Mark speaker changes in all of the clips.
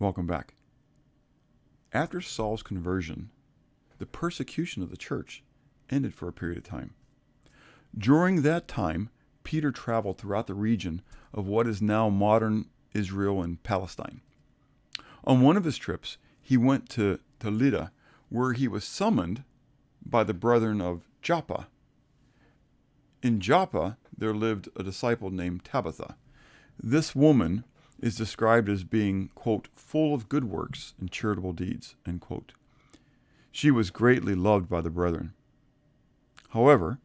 Speaker 1: Welcome back. After Saul's conversion, the persecution of the church ended for a period of time. During that time, Peter traveled throughout the region of what is now modern Israel and Palestine. On one of his trips, he went to Lydda, where he was summoned by the brethren of Joppa. In Joppa, there lived a disciple named Tabitha. This woman is described as being, quote, full of good works and charitable deeds, end quote. She was greatly loved by the brethren. However,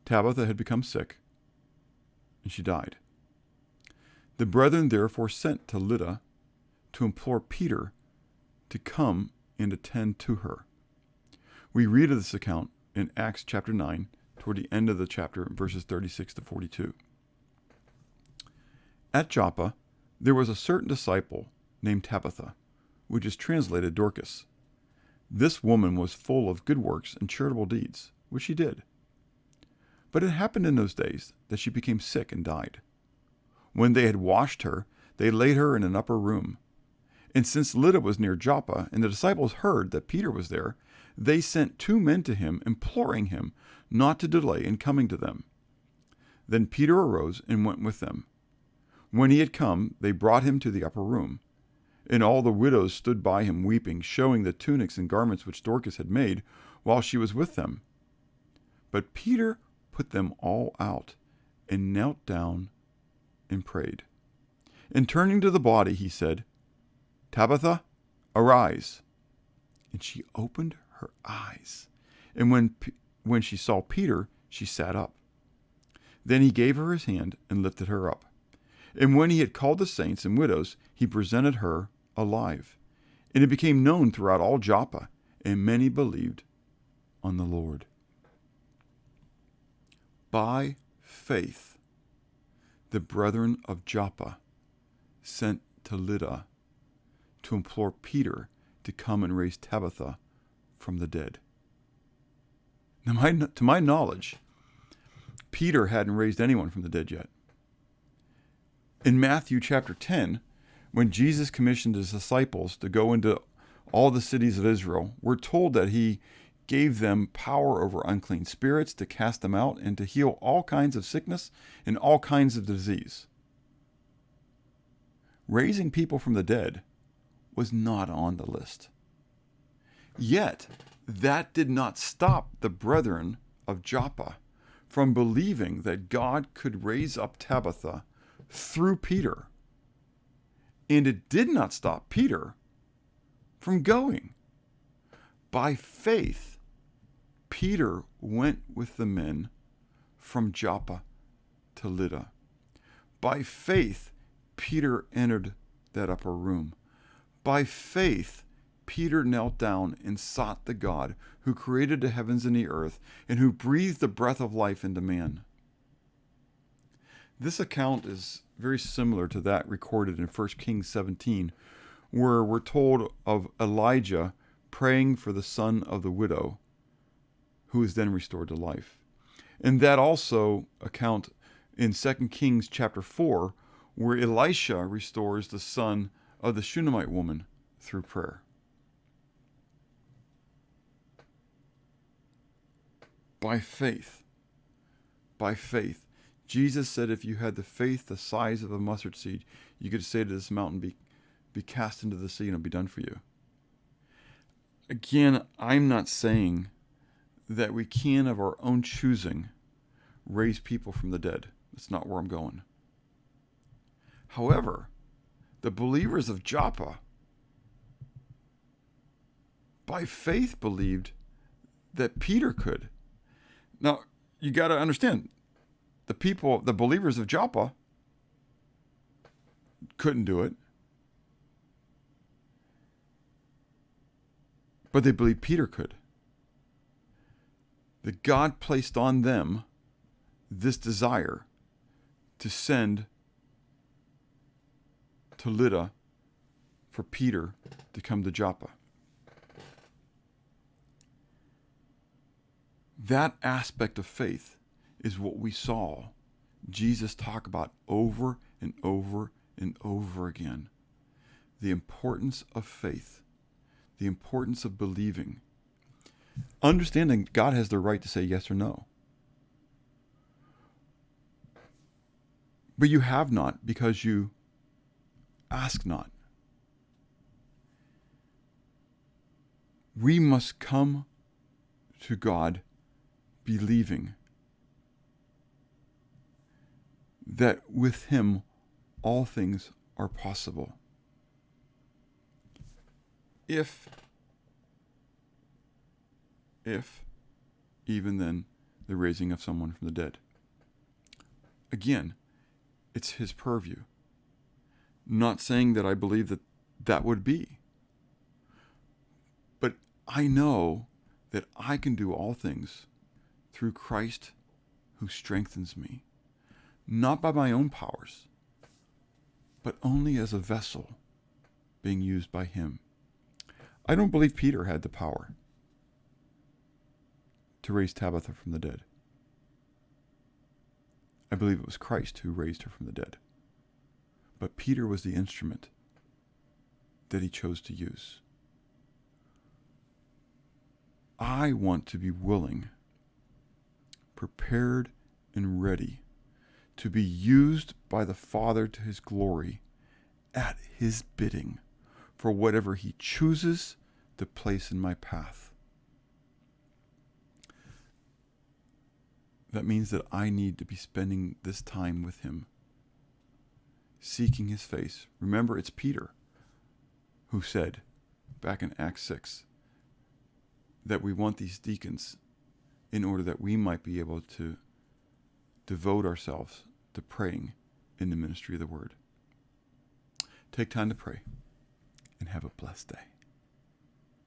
Speaker 1: Tabitha had become sick, and she died. The brethren therefore sent to Lydda to implore Peter to come and attend to her. We read of this account in Acts chapter 9, toward the end of the chapter, verses 36 to 42. At Joppa, there was a certain disciple named Tabitha, which is translated Dorcas. This woman was full of good works and charitable deeds, which she did. But it happened in those days that she became sick and died. When they had washed her, they laid her in an upper room. And since Lydda was near Joppa, and the disciples heard that Peter was there, they sent 2 men to him, imploring him not to delay in coming to them. Then Peter arose and went with them. When he had come, they brought him to the upper room. And all the widows stood by him weeping, showing the tunics and garments which Dorcas had made while she was with them. But Peter put them all out, and knelt down and prayed. And turning to the body, he said, Tabitha, arise. And she opened her eyes. And when she saw Peter, she sat up. Then he gave her his hand and lifted her up. And when he had called the saints and widows, he presented her alive. And it became known throughout all Joppa, and many believed on the Lord. By faith, the brethren of Joppa sent to Lydda to implore Peter to come and raise Tabitha from the dead. Now, to my knowledge, Peter hadn't raised anyone from the dead yet. In Matthew chapter 10, when Jesus commissioned his disciples to go into all the cities of Israel, we're told that he gave them power over unclean spirits to cast them out and to heal all kinds of sickness and all kinds of disease. Raising people from the dead was not on the list. Yet, that did not stop the brethren of Joppa from believing that God could raise up Tabitha through Peter. And it did not stop Peter from going. By faith, Peter went with the men from Joppa to Lydda. By faith, Peter entered that upper room. By faith, Peter knelt down and sought the God who created the heavens and the earth and who breathed the breath of life into man. This account is very similar to that recorded in 1 Kings 17, where we're told of Elijah praying for the son of the widow, who is then restored to life. And that also account in 2 Kings chapter 4, where Elisha restores the son of the Shunammite woman through prayer. By faith, Jesus said if you had the faith the size of a mustard seed, you could say to this mountain, be cast into the sea, and it'll be done for you. Again, I'm not saying that we can, of our own choosing, raise people from the dead. That's not where I'm going. However, the believers of Joppa, by faith, believed that Peter could. Now, you got to understand, the believers of Joppa couldn't do it. But they believed Peter could. That God placed on them this desire to send to Lydda for Peter to come to Joppa. That aspect of faith is what we saw Jesus talk about over and over and over again. the importance of faith, the importance of believing, understanding God has the right to say yes or no. But you have not because you ask not. We must come to God believing that with Him all things are possible. If even then the raising of someone from the dead. Again, it's His purview. Not saying that I believe that that would be. But I know that I can do all things through Christ who strengthens me. Not by my own powers, but only as a vessel being used by Him. I don't believe Peter had the power to raise Tabitha from the dead. I believe it was Christ who raised her from the dead. But Peter was the instrument that He chose to use. I want to be willing, prepared, and ready to be used by the Father to His glory at His bidding for whatever He chooses to place in my path. That means that I need to be spending this time with Him, seeking His face. Remember, it's Peter who said back in Acts 6 that we want these deacons in order that we might be able to devote ourselves to praying in the ministry of the Word. Take time to pray and have a blessed day.